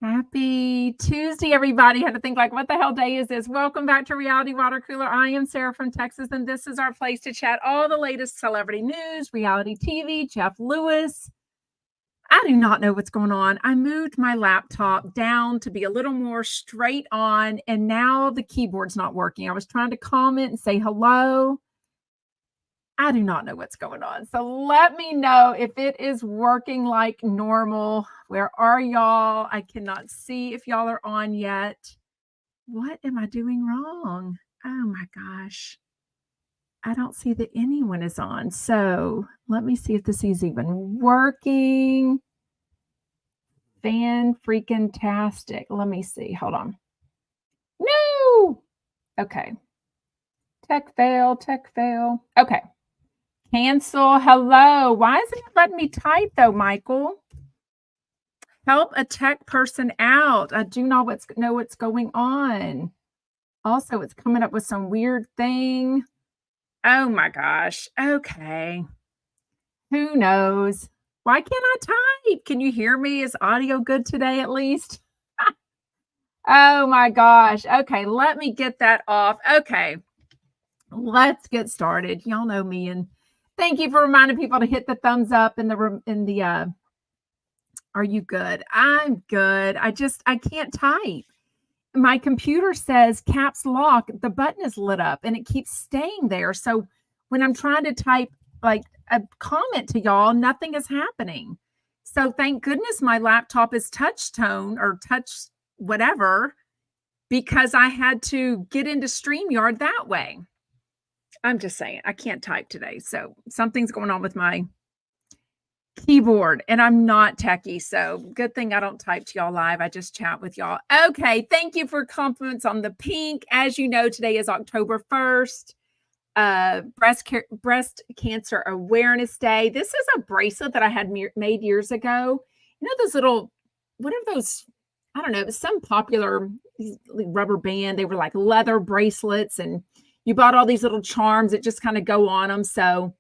Happy Tuesday, everybody. Had to think like, what the hell day is this? Welcome back to Reality Water Cooler. I am Sarah from Texas, and this is our place to chat all the latest celebrity news, reality TV, Jeff Lewis. I do not know what's going on. I moved my laptop down to be a little more straight on, and now the keyboard's not working. I was trying to comment and say hello. I do not know what's going on. So let me know if it is working like normal. Where are y'all? I cannot see if y'all are on yet. What am I doing wrong? Oh my gosh. I don't see that anyone is on. So let me see if this is even working. Fan freaking tastic. Let me see. Hold on. No. Okay. Tech fail, tech fail. Okay. Cancel. Hello. Why isn't it letting me type though, Michael? Help a tech person out. I do not know what's going on. Also, it's coming up with some weird thing. Oh my gosh. Okay. Who knows? Why can't I type? Can you hear me? Is audio good today at least? Oh my gosh. Okay, let me get that off. Okay. Let's get started. Y'all know me, and thank you for reminding people to hit the thumbs up in the are you good? I'm good. I can't type. My computer says caps lock. The button is lit up and it keeps staying there. So when I'm trying to type like a comment to y'all, nothing is happening. So thank goodness my laptop is touch tone or touch whatever, because I had to get into StreamYard that way. I'm just saying, I can't type today. So something's going on with my keyboard, and I'm not techie, so good thing I don't type to y'all live. I just chat with y'all. Okay, thank you for compliments on the pink. As you know, today is October 1st, breast cancer awareness day. This is a bracelet that I had made years ago. You know those little, what are those? I don't know. It was some popular rubber band. They were like leather bracelets, and you bought all these little charms that just kind of go on them. So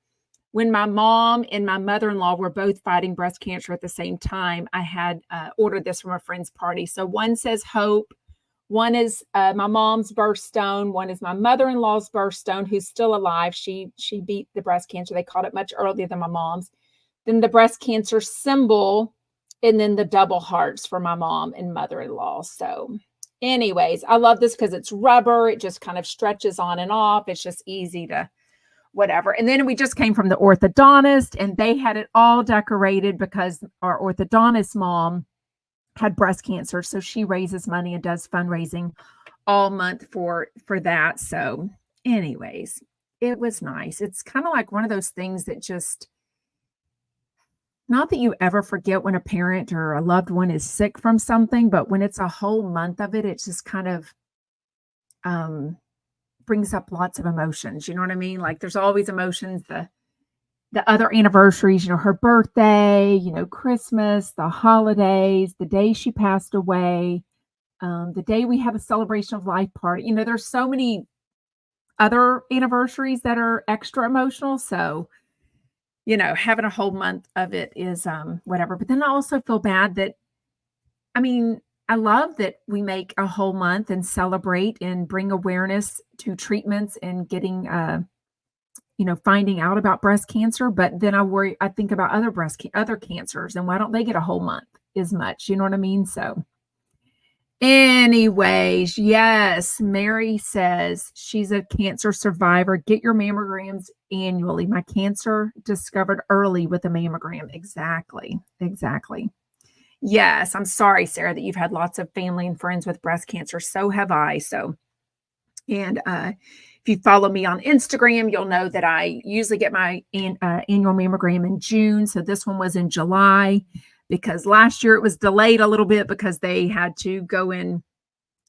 when my mom and my mother-in-law were both fighting breast cancer at the same time, I had ordered this from a friend's party. So one says hope, one is my mom's birthstone, one is my mother-in-law's birthstone, who's still alive. She beat the breast cancer. They caught it much earlier than my mom's. Then the breast cancer symbol, and then the double hearts for my mom and mother-in-law. So anyways, I love this because it's rubber. It just kind of stretches on and off. It's just easy to whatever. And then we just came from the orthodontist, and they had it all decorated because our orthodontist mom had breast cancer. So she raises money and does fundraising all month for that. So anyways, it was nice. It's kind of like one of those things that just, not that you ever forget when a parent or a loved one is sick from something, but when it's a whole month of it, it just kind of brings up lots of emotions. You know what I mean? Like there's always emotions, the other anniversaries, her birthday, Christmas, the holidays, the day she passed away, the day we had a celebration of life party. There's so many other anniversaries that are extra emotional. So, having a whole month of it is whatever. But then I also feel bad that, I love that we make a whole month and celebrate and bring awareness to treatments and getting, finding out about breast cancer. But then I think about other cancers, and why don't they get a whole month as much? You know what I mean? So anyways, yes, Mary says she's a cancer survivor. Get your mammograms annually. My cancer discovered early with a mammogram. Exactly. Yes, I'm sorry, Sarah, that you've had lots of family and friends with breast cancer. So have I. So, and if you follow me on Instagram, you'll know that I usually get my annual mammogram in June. So this one was in July, because last year it was delayed a little bit because they had to go and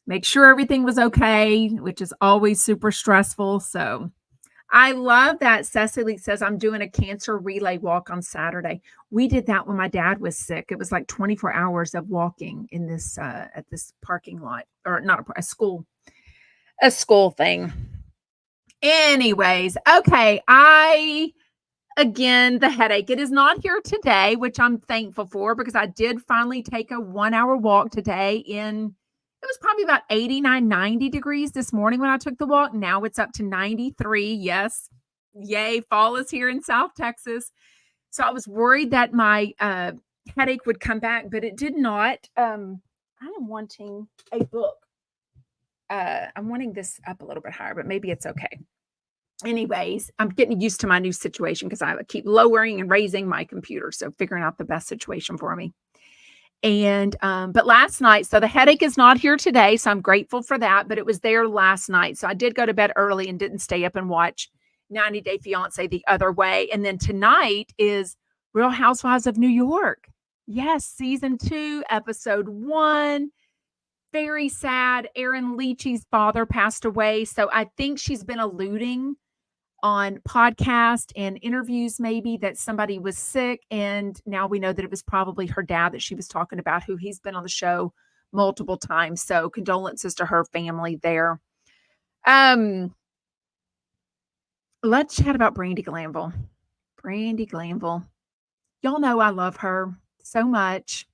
make sure everything was okay, which is always super stressful. So I love that. Cecily says, I'm doing a cancer relay walk on Saturday. We did that when my dad was sick. It was like 24 hours of walking in this at this parking lot, or not a school thing. Anyways, okay, I Again, the headache. It is not here today, which I'm thankful for because I did finally take a 1-hour walk today it was probably about 89, 90 degrees this morning when I took the walk. Now it's up to 93. Yes. Yay. Fall is here in South Texas. So I was worried that my headache would come back, but it did not. I am wanting a book. I'm wanting this up a little bit higher, but maybe it's okay. Anyways, I'm getting used to my new situation because I keep lowering and raising my computer. So figuring out the best situation for me. And, but last night, so the headache is not here today. So I'm grateful for that, but it was there last night. So I did go to bed early and didn't stay up and watch 90 Day Fiance the other way. And then tonight is Real Housewives of New York. Yes. Season 2, episode 1. Very sad. Aaron Leachy's father passed away. So I think she's been alluding on podcast and interviews maybe that somebody was sick, and now we know that it was probably her dad that she was talking about, who he's been on the show multiple times. So condolences to her family there. Let's chat about Brandi Glanville. Brandi Glanville. Y'all know I love her so much.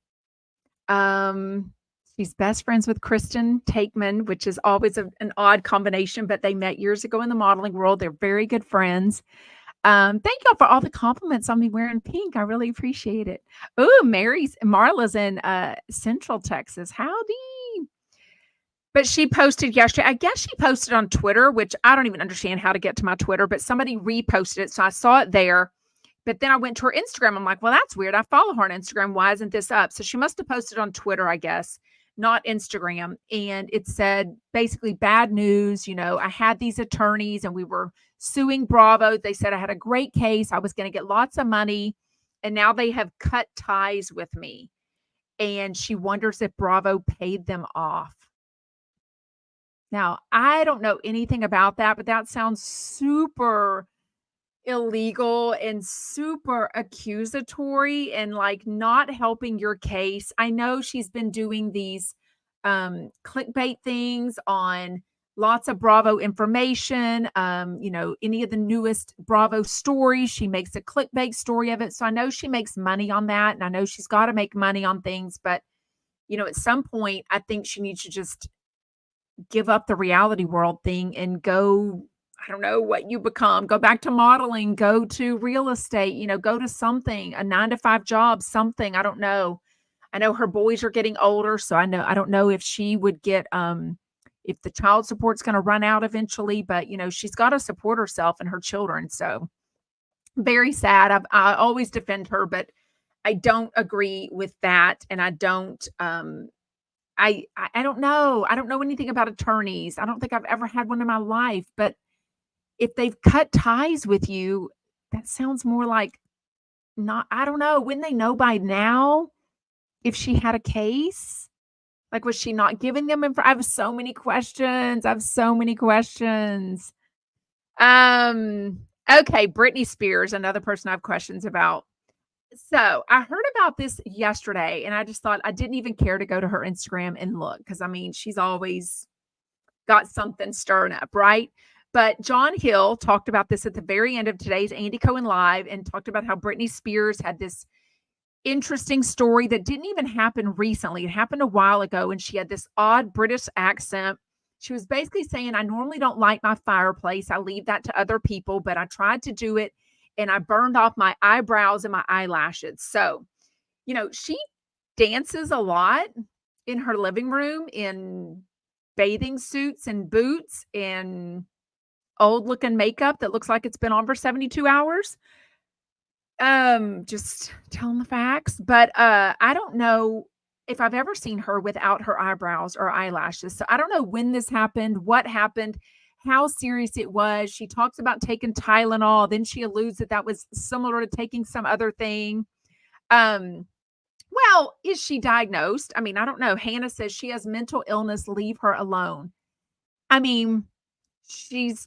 She's best friends with Kristen Takeman, which is always an odd combination, but they met years ago in the modeling world. They're very good friends. Thank y'all for all the compliments on me wearing pink. I really appreciate it. Oh, Marla's in Central Texas. Howdy. But she posted yesterday. I guess she posted on Twitter, which I don't even understand how to get to my Twitter, but somebody reposted it. So I saw it there. But then I went to her Instagram. I'm like, well, that's weird. I follow her on Instagram. Why isn't this up? So she must have posted on Twitter, I guess, not Instagram. And it said basically bad news. I had these attorneys and we were suing Bravo. They said I had a great case. I was going to get lots of money. And now they have cut ties with me. And she wonders if Bravo paid them off. Now, I don't know anything about that, but that sounds super illegal and super accusatory and like not helping your case. I know she's been doing these clickbait things on lots of Bravo information. Any of the newest Bravo stories, she makes a clickbait story of it. So I know she makes money on that, and I know she's got to make money on things, but at some point I think she needs to just give up the reality world thing and go, I don't know what you become. Go back to modeling, go to real estate, go to something, a 9-to-5 job, something. I don't know. I know her boys are getting older. So I don't know if she would get, if the child support's going to run out eventually, but she's got to support herself and her children. So very sad. I always defend her, but I don't agree with that. And I don't, I don't know. I don't know anything about attorneys. I don't think I've ever had one in my life, but if they've cut ties with you, that sounds more like I don't know. Wouldn't they know by now if she had a case? Like, was she not giving them I have so many questions. Okay. Britney Spears, another person I have questions about. So I heard about this yesterday and I just thought I didn't even care to go to her Instagram and look. Cause she's always got something stirring up, right? But John Hill talked about this at the very end of today's Andy Cohen Live and talked about how Britney Spears had this interesting story that didn't even happen recently. It happened a while ago, and she had this odd British accent. She was basically saying, I normally don't light my fireplace. I leave that to other people, but I tried to do it, and I burned off my eyebrows and my eyelashes. So, she dances a lot in her living room in bathing suits and boots and old looking makeup that looks like it's been on for 72 hours. Just telling the facts, but I don't know if I've ever seen her without her eyebrows or eyelashes. So I don't know when this happened, what happened, how serious it was. She talks about taking Tylenol, then she alludes that was similar to taking some other thing. Well, is she diagnosed? I don't know. Hannah says she has mental illness. Leave her alone. She's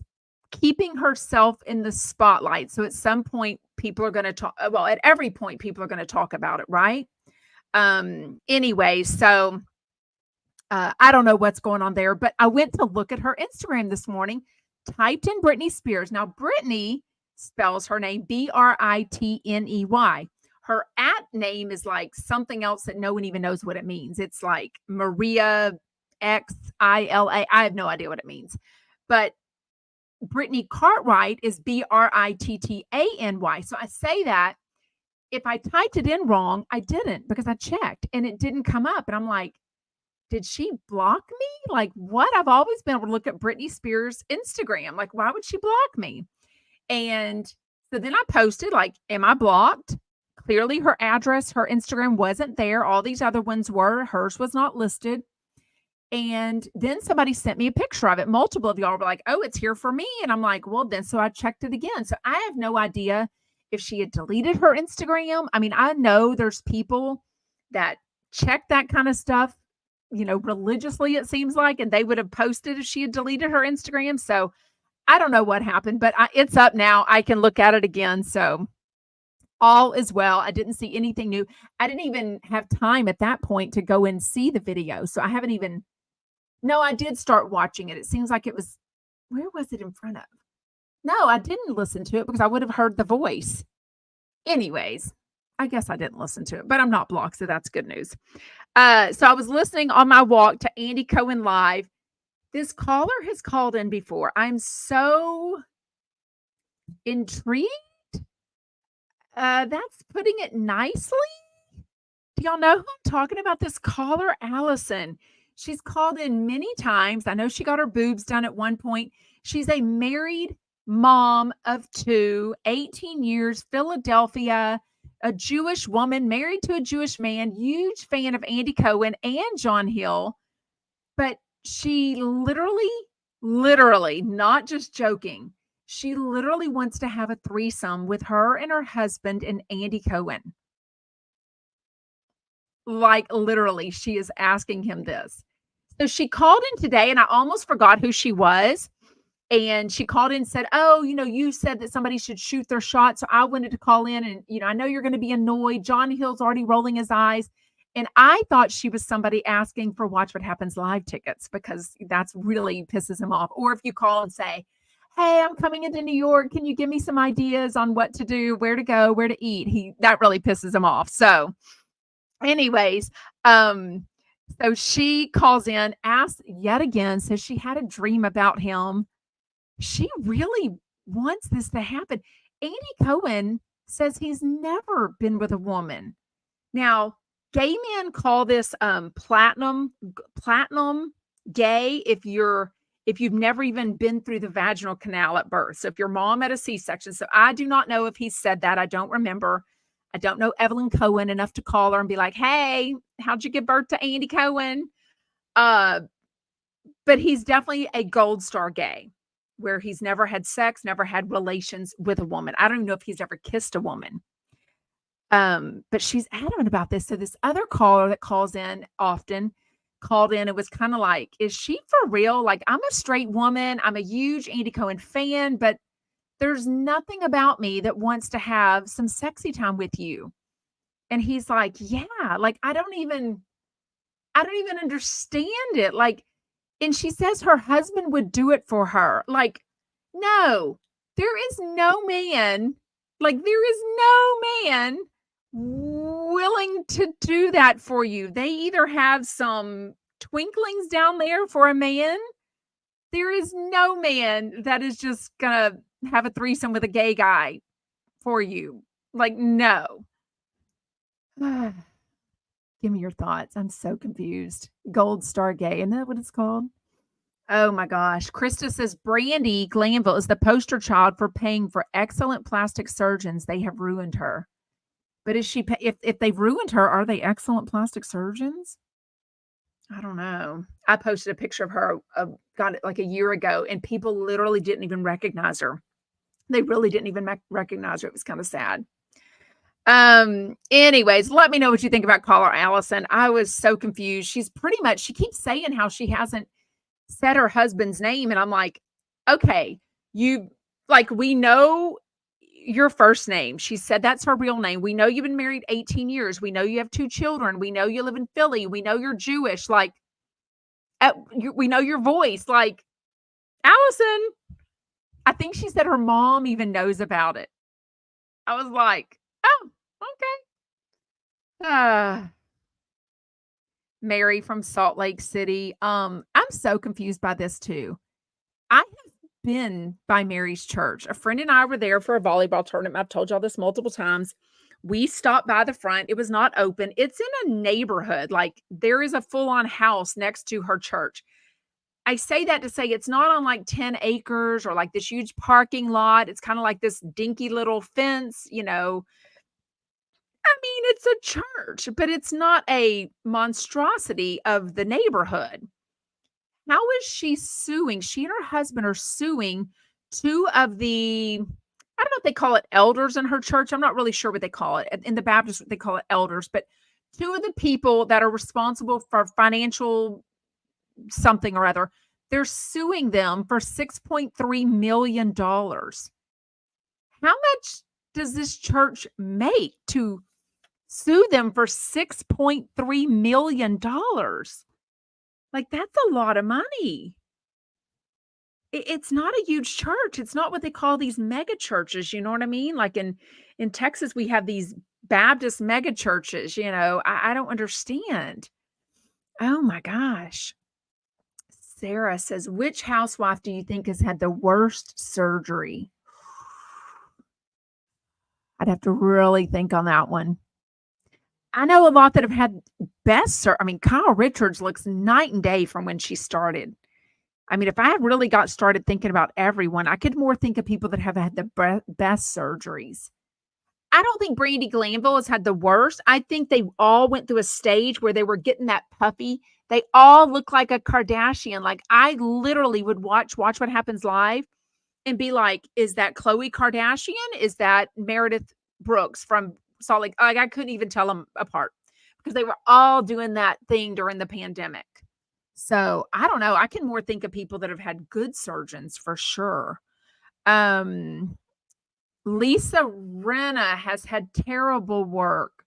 keeping herself in the spotlight. So at some point, people are going to talk. Well, at every point, people are going to talk about it, right? Anyway, so I don't know what's going on there, but I went to look at her Instagram this morning, typed in Britney Spears. Now, Britney spells her name Britney. Her at name is like something else that no one even knows what it means. It's like Maria Xila. I have no idea what it means. But Brittany Cartwright is Brittany. So I say that if I typed it in wrong, I didn't, because I checked and it didn't come up. And I'm like, did she block me? Like, what? I've always been able to look at Britney Spears' Instagram. Like, why would she block me? And so then I posted, like, am I blocked? Clearly her address, her Instagram wasn't there. All these other ones were. Hers was not listed. And then somebody sent me a picture of it. Multiple of y'all were like, oh, it's here for me. And I'm like, well, then, so I checked it again. So I have no idea if she had deleted her Instagram. I mean, I know there's people that check that kind of stuff, religiously, it seems like, and they would have posted if she had deleted her Instagram. So I don't know what happened, but it's up now. I can look at it again. So all is well. I didn't see anything new. I didn't even have time at that point to go and see the video. So I haven't even, no, I did start watching it. It seems like it was, where was it in front of? No, I didn't listen to it because I would have heard the voice. Anyways, I guess I didn't listen to it, but I'm not blocked, so that's good news. So I was listening on my walk to Andy Cohen Live. This caller has called in before. I'm so intrigued. That's putting it nicely. Do y'all know who I'm talking about? This caller, Allison. She's called in many times. I know she got her boobs done at one point. She's a married mom of 2, 18 years, Philadelphia, a Jewish woman married to a Jewish man, huge fan of Andy Cohen and John Hill. But she literally, not just joking, she literally wants to have a threesome with her and her husband and Andy Cohen. Like, literally, she is asking him this. So she called in today, and I almost forgot who she was. And she called in and said, oh, you said that somebody should shoot their shot. So I wanted to call in and, I know you're going to be annoyed. John Hill's already rolling his eyes. And I thought she was somebody asking for Watch What Happens Live tickets, because that's really pisses him off. Or if you call and say, hey, I'm coming into New York. Can you give me some ideas on what to do, where to go, where to eat? That really pisses him off. So anyways, so she calls in, asks yet again, says she had a dream about him. She really wants this to happen. Andy Cohen says he's never been with a woman. Now, gay men call this platinum gay if you've never even been through the vaginal canal at birth. So if your mom had a C-section. So I do not know if he said that. I don't remember. I don't know Evelyn Cohen enough to call her and be like, hey, how'd you give birth to Andy Cohen? But he's definitely a gold star gay, where he's never had sex, never had relations with a woman. I don't even know if he's ever kissed a woman. But she's adamant about this. So this other caller that calls in often called in and was kind of like, is she for real? Like, I'm a straight woman. I'm a huge Andy Cohen fan, but there's nothing about me that wants to have some sexy time with you. And he's like, yeah, like, I don't even understand it. Like, and she says her husband would do it for her. Like, no, there is no man willing to do that for you. They either have some twinklings down there for a man. There is no man that is just gonna have a threesome with a gay guy for you. Like, no. Give me your thoughts. I'm so confused. Gold star gay. Isn't that what it's called? Oh my gosh. Krista says Brandy Glanville is the poster child for paying for excellent plastic surgeons. They have ruined her. But is she, if they've ruined her, are they excellent plastic surgeons? I don't know. I posted a picture of her, got it like a year ago, and people literally didn't even recognize her. They really didn't even recognize her. It was kind of sad. Anyways, let me know what you think about caller Allison. I was so confused. She keeps saying how she hasn't said her husband's name. And I'm like, okay, we know your first name. She said that's her real name. We know you've been married 18 years. We know you have 2 children. We know you live in Philly. We know you're Jewish. We know your voice. Like, Allison, I think she said her mom even knows about it. I was like, "Oh, okay." Mary from Salt Lake City. I'm so confused by this too. I have been by Mary's church. A friend and I were there for a volleyball tournament. I've told y'all this multiple times. We stopped by the front. It was not open. It's in a neighborhood. Like there is a full-on house next to her church. I say that to say it's not on like 10 acres or like this huge parking lot. It's kind of like this dinky little fence, I mean, it's a church, but it's not a monstrosity of the neighborhood. How is she suing? She and her husband are suing two of the, I don't know if they call it elders in her church. I'm not really sure what they call it. In the Baptist, they call it elders, but two of the people that are responsible for financial something or other, they're suing them for $6.3 million. How much does this church make to sue them for $6.3 million? Like, that's a lot of money. It's not a huge church. It's not what they call these mega churches. You know what I mean? Like in Texas, we have these Baptist mega churches. I don't understand. Oh my gosh. Sarah says, which housewife do you think has had the worst surgery? I'd have to really think on that one. I know a lot that have had best I mean, Kyle Richards looks night and day from when she started. I mean, if I really got started thinking about everyone, I could more think of people that have had the best surgeries. I don't think Brandy Glanville has had the worst. I think they all went through a stage where they were getting that puffy. They all look like a Kardashian. Like I literally would watch What Happens Live and be like, is that Khloe Kardashian? Is that Meredith Brooks from Salt Lake? Like I couldn't even tell them apart because they were all doing that thing during the pandemic. So I don't know. I can more think of people that have had good surgeons for sure. Lisa Rinna has had terrible work.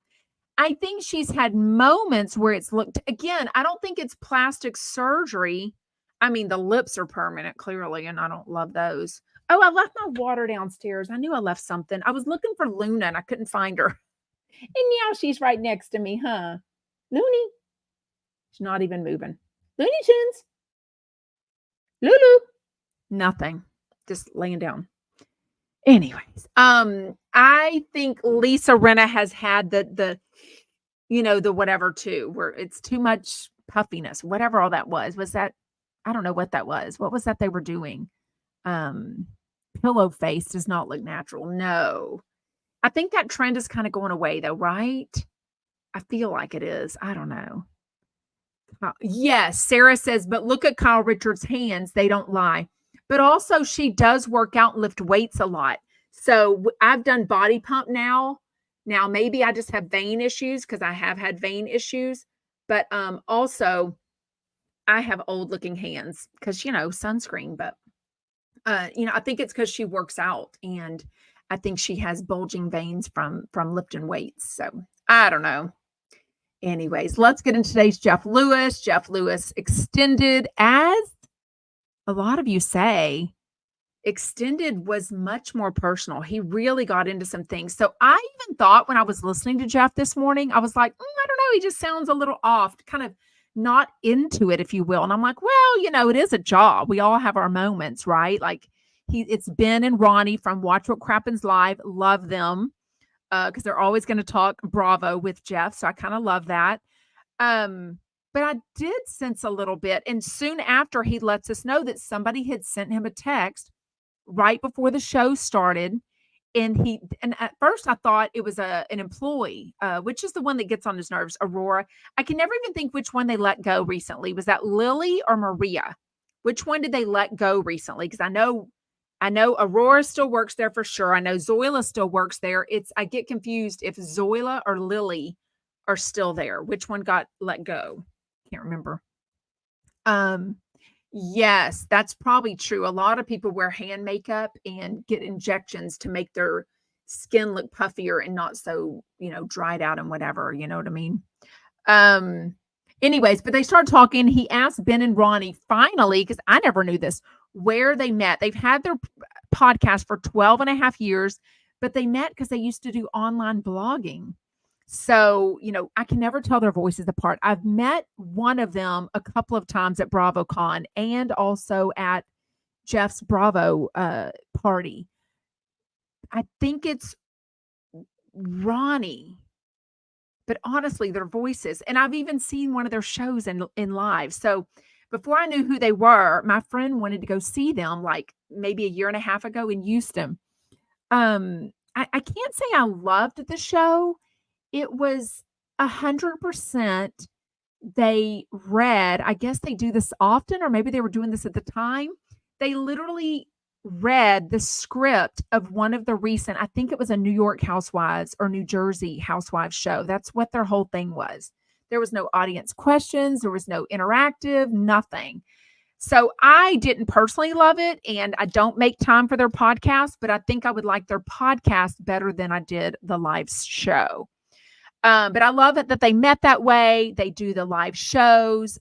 I think she's had moments where it's looked, again, I don't think it's plastic surgery. I mean, the lips are permanent, clearly, and I don't love those. Oh, I left my water downstairs. I knew I left something. I was looking for Luna and I couldn't find her. And now she's right next to me, huh? Looney. She's not even moving. Looney Tunes. Lulu. Nothing. Just laying down. Anyways, I think Lisa Rinna has had the whatever too, where it's too much puffiness, whatever all that was. Was that, I don't know what that was. What was that they were doing? Pillow face does not look natural. No. I think that trend is kind of going away though, right? I feel like it is. I don't know. Yes, Sarah says, but look at Kyle Richards' hands. They don't lie. But also she does work out and lift weights a lot. So I've done body pump now. Now, maybe I just have vein issues because I have had vein issues. But also I have old looking hands because, sunscreen. But, I think it's because she works out and I think she has bulging veins from lifting weights. So I don't know. Anyways, let's get into today's Jeff Lewis. Jeff Lewis extended, as a lot of you say, extended was much more personal. He really got into some things. So I even thought when I was listening to Jeff this morning, I was like, I don't know. He just sounds a little off, kind of not into it, if you will. And I'm like, well, it is a job. We all have our moments, right? Like it's Ben and Ronnie from Watch What Crappens Live. Love them. Because they're always going to talk Bravo with Jeff. So I kind of love that. But I did sense a little bit. And soon after, he lets us know that somebody had sent him a text right before the show started. And at first I thought it was an employee, which is the one that gets on his nerves, Aurora. I can never even think which one they let go recently. Was that Lily or Maria? Which one did they let go recently? Because I know Aurora still works there for sure. I know Zoila still works there. I get confused if Zoila or Lily are still there. Which one got let go? Can't remember. Yes, that's probably true. A lot of people wear hand makeup and get injections to make their skin look puffier and not so, dried out and whatever. You know what I mean? Anyways, but they started talking. He asked Ben and Ronnie finally, because I never knew this, where they met. They've had their podcast for 12 and a half years, but they met because they used to do online blogging. So, I can never tell their voices apart. I've met one of them a couple of times at BravoCon and also at Jeff's Bravo party. I think it's Ronnie, but honestly, their voices, and I've even seen one of their shows in live. So before I knew who they were, my friend wanted to go see them like maybe a year and a half ago in Houston. I can't say I loved the show. It was 100% they read, I guess they do this often, or maybe they were doing this at the time. They literally read the script of one of the recent, I think it was a New York Housewives or New Jersey Housewives show. That's what their whole thing was. There was no audience questions. There was no interactive, nothing. So I didn't personally love it, and I don't make time for their podcast, but I think I would like their podcast better than I did the live show. But I love it that they met that way. They do the live shows.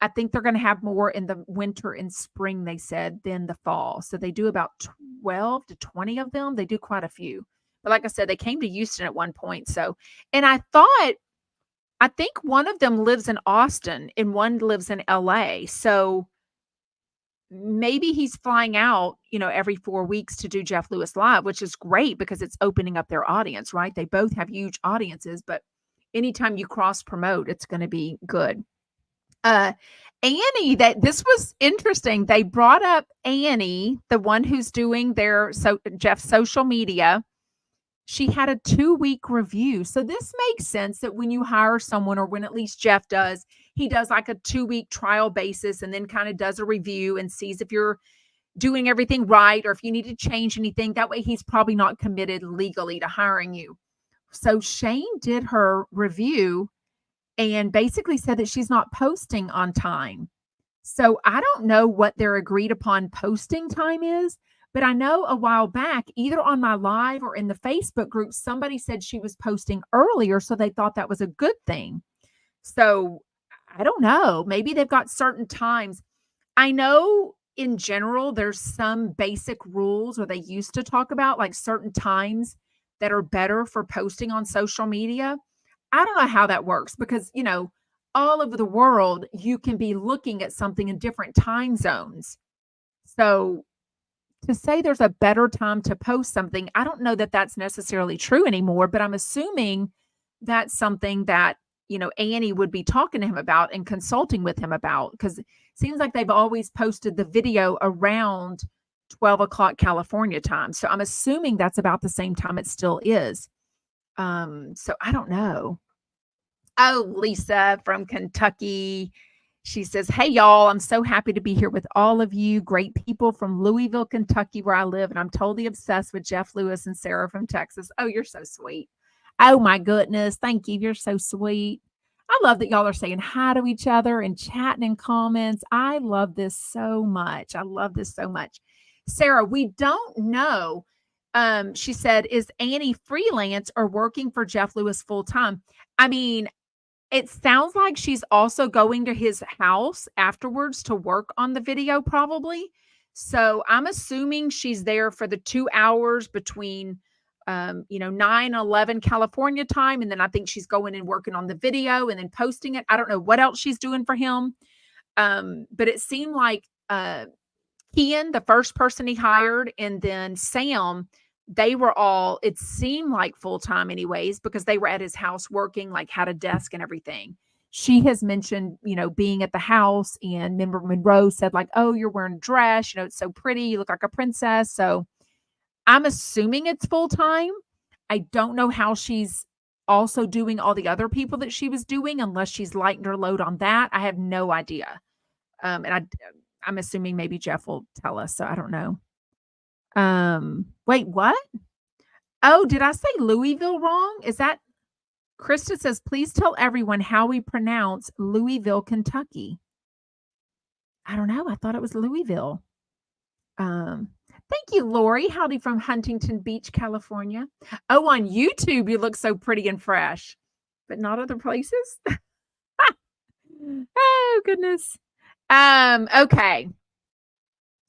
I think they're going to have more in the winter and spring, they said, than the fall. So they do about 12 to 20 of them. They do quite a few. But like I said, they came to Houston at one point. So, and I think one of them lives in Austin and one lives in LA. So maybe he's flying out, every 4 weeks to do Jeff Lewis Live, which is great because it's opening up their audience, right? They both have huge audiences, but anytime you cross promote, it's going to be good. Annie, this was interesting. They brought up Annie, the one who's doing Jeff's social media. She had a 2-week review. So this makes sense that when you hire someone, or when at least Jeff does, he does like a 2-week trial basis and then kind of does a review and sees if you're doing everything right or if you need to change anything. That way he's probably not committed legally to hiring you. So Shane did her review and basically said that she's not posting on time. So I don't know what their agreed upon posting time is, but I know a while back, either on my live or in the Facebook group, somebody said she was posting earlier, so they thought that was a good thing. So I don't know. Maybe they've got certain times. I know in general, there's some basic rules, or they used to talk about like certain times that are better for posting on social media. I don't know how that works because, all over the world, you can be looking at something in different time zones. So to say there's a better time to post something, I don't know that that's necessarily true anymore, but I'm assuming that's something that, Annie would be talking to him about and consulting with him about, because it seems like they've always posted the video around 12 o'clock California time. So I'm assuming that's about the same time it still is. So I don't know. Oh, Lisa from Kentucky. She says, "Hey, y'all, I'm so happy to be here with all of you great people from Louisville, Kentucky, where I live. And I'm totally obsessed with Jeff Lewis and Sarah from Texas." Oh, you're so sweet. Oh, my goodness. Thank you. You're so sweet. I love that y'all are saying hi to each other and chatting in comments. I love this so much. I love this so much. Sarah, we don't know. She said, "Is Annie freelance or working for Jeff Lewis full time?" I mean, it sounds like she's also going to his house afterwards to work on the video, probably. So I'm assuming she's there for the 2 hours between, 9 and 11 California time. And then I think she's going and working on the video and then posting it. I don't know what else she's doing for him. But it seemed like Kian, the first person he hired, and then Sam, they were all, it seemed like full-time anyways, because they were at his house working, like had a desk and everything. She has mentioned, being at the house, and member Monroe said like, "Oh, you're wearing a dress, it's so pretty. You look like a princess." So I'm assuming it's full-time. I don't know how she's also doing all the other people that she was doing, unless she's lightened her load on that. I have no idea. And I'm assuming maybe Jeff will tell us. So I don't know. Wait, what? Oh, did I say Louisville wrong? Is that Krista says, "Please tell everyone how we pronounce Louisville, Kentucky." I don't know. I thought it was Louisville. Thank you, Lori. Howdy from Huntington Beach, California. Oh, on YouTube, you look so pretty and fresh, but not other places. Oh, goodness. Okay.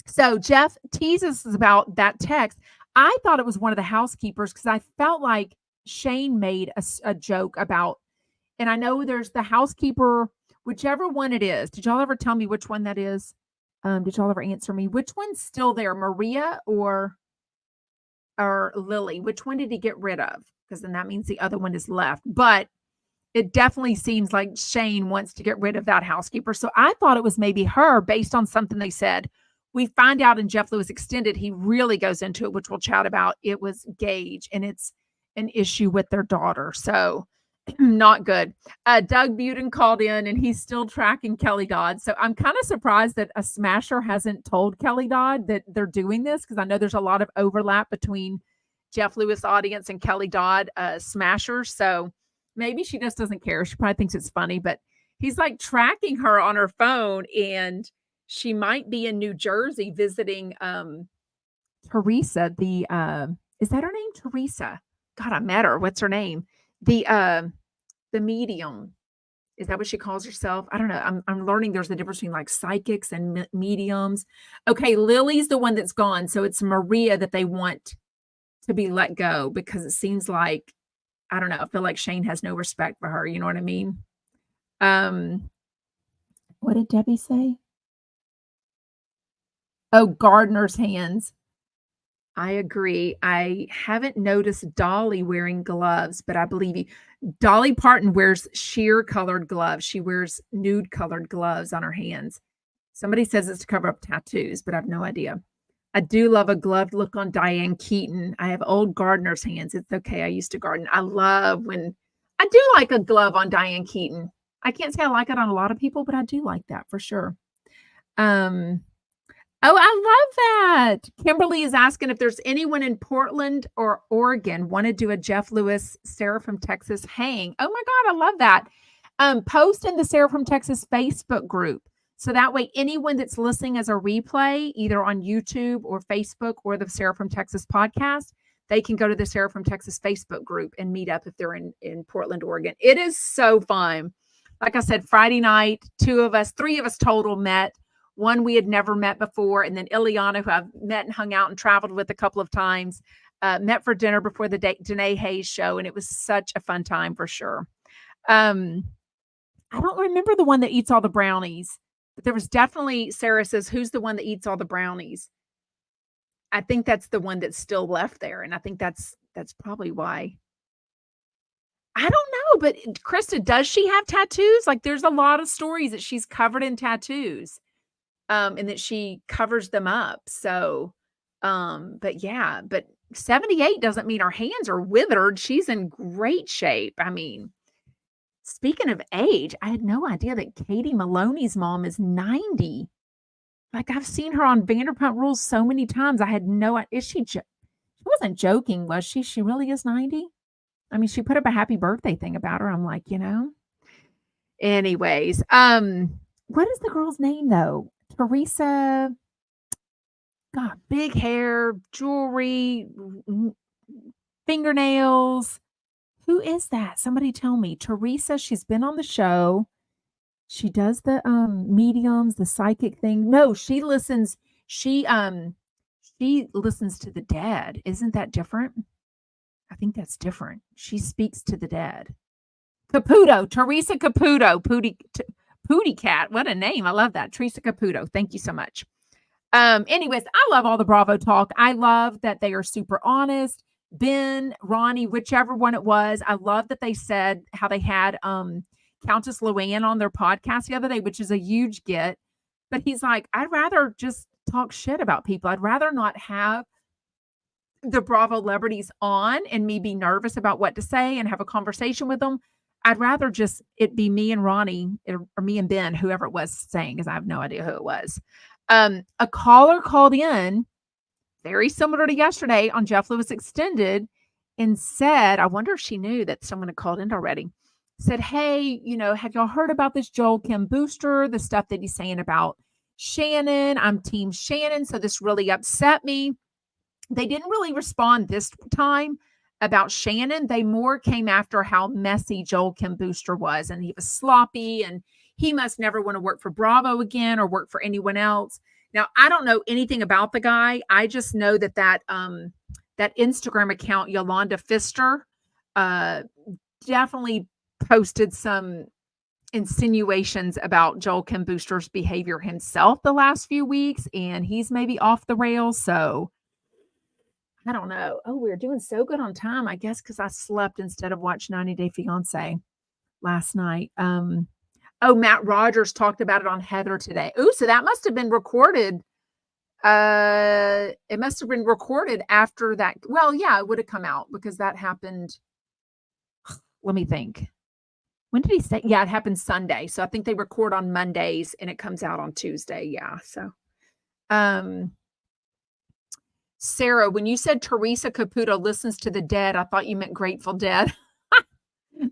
So Jeff teases us about that text. I thought it was one of the housekeepers because I felt like Shane made a joke about, and I know there's the housekeeper, whichever one it is. Did y'all ever tell me which one that is? Did y'all ever answer me? Which one's still there, Maria or Lily? Which one did he get rid of? Because then that means the other one is left. But it definitely seems like Shane wants to get rid of that housekeeper. So I thought it was maybe her based on something they said. We find out in Jeff Lewis Extended, he really goes into it, which we'll chat about. It was Gage, and it's an issue with their daughter. So not good. Doug Buden called in, and he's still tracking Kelly Dodd. So I'm kind of surprised that a smasher hasn't told Kelly Dodd that they're doing this, because I know there's a lot of overlap between Jeff Lewis audience and Kelly Dodd smashers. So maybe she just doesn't care. She probably thinks it's funny, but he's like tracking her on her phone, and she might be in New Jersey visiting Teresa. Is that her name? Teresa. God, I met her. What's her name? The medium. Is that what she calls herself? I don't know. I'm learning there's a difference between like psychics and mediums. Okay, Lily's the one that's gone. So it's Maria that they want to be let go, because it seems like, I don't know, I feel like Shane has no respect for her. You know what I mean? What did Debbie say? Oh, Gardner's hands. I agree. I haven't noticed Dolly wearing gloves, but I believe you. Dolly Parton wears sheer colored gloves. She wears nude colored gloves on her hands. Somebody says it's to cover up tattoos, but I have no idea. I do love a gloved look on Diane Keaton. I have old gardener's hands. It's okay. I used to garden. I love when I do like a glove on Diane Keaton. I can't say I like it on a lot of people, but I do like that for sure. Oh, I love that. Kimberly is asking if there's anyone in Portland or Oregon want to do a Jeff Lewis, Sarah from Texas hang. Oh my God, I love that. Post in the Sarah from Texas Facebook group. So that way, anyone that's listening as a replay, either on YouTube or Facebook or the Sarah from Texas podcast, they can go to the Sarah from Texas Facebook group and meet up if they're in Portland, Oregon. It is so fun. Like I said, Friday night, three of us total met. One we had never met before, and then Ileana, who I've met and hung out and traveled with a couple of times, met for dinner before the Danae Hayes show, and it was such a fun time for sure. I don't remember the one that eats all the brownies, but there was definitely, Sarah says, who's the one that eats all the brownies? I think that's the one that's still left there, and I think that's probably why. I don't know, but Krista, does she have tattoos? Like, there's a lot of stories that she's covered in tattoos. And that she covers them up. So, but yeah, but 78 doesn't mean her hands are withered. She's in great shape. I mean, speaking of age, I had no idea that Katie Maloney's mom is 90. Like, I've seen her on Vanderpump Rules so many times. I had no idea. She wasn't joking, was she? She really is 90. I mean, she put up a happy birthday thing about her. I'm like, anyways, what is the girl's name though? Teresa, God, big hair, jewelry, fingernails. Who is that? Somebody tell me. Teresa, she's been on the show. She does the mediums, the psychic thing. No, she listens to the dead. Isn't that different? I think that's different. She speaks to the dead. Caputo, Teresa Caputo, Pootie Cat. What a name. I love that. Teresa Caputo. Thank you so much. Anyways, I love all the Bravo talk. I love that they are super honest. Ben, Ronnie, whichever one it was. I love that they said how they had Countess Luann on their podcast the other day, which is a huge get. But he's like, I'd rather just talk shit about people. I'd rather not have the Bravo celebrities on and me be nervous about what to say and have a conversation with them. I'd rather just it be me and Ronnie or me and Ben, whoever it was saying, because I have no idea who it was. A caller called in, very similar to yesterday on Jeff Lewis Extended, and said, I wonder if she knew that someone had called in already, said, hey, have y'all heard about this Joel Kim booster, the stuff that he's saying about Shannon? I'm team Shannon, so this really upset me. They didn't really respond this time about Shannon. They more came after how messy Joel Kim Booster was, and he was sloppy, and he must never want to work for Bravo again or work for anyone else. Now, I don't know anything about the guy. I just know that Instagram account, Yolanda Pfister, uh, definitely posted some insinuations about Joel Kim Booster's behavior himself the last few weeks, and he's maybe off the rails. So I don't know. Oh, we're doing so good on time, I guess, because I slept instead of watched 90 Day Fiance last night. Oh, Matt Rogers talked about it on Heather today. Ooh, so that must have been recorded. It must have been recorded after that. Well, yeah, it would have come out because that happened. Let me think. When did he say? Yeah, it happened Sunday. So I think they record on Mondays and it comes out on Tuesday. Yeah. So, um, Sarah, when you said Teresa Caputo listens to the Dead, I thought you meant Grateful Dead.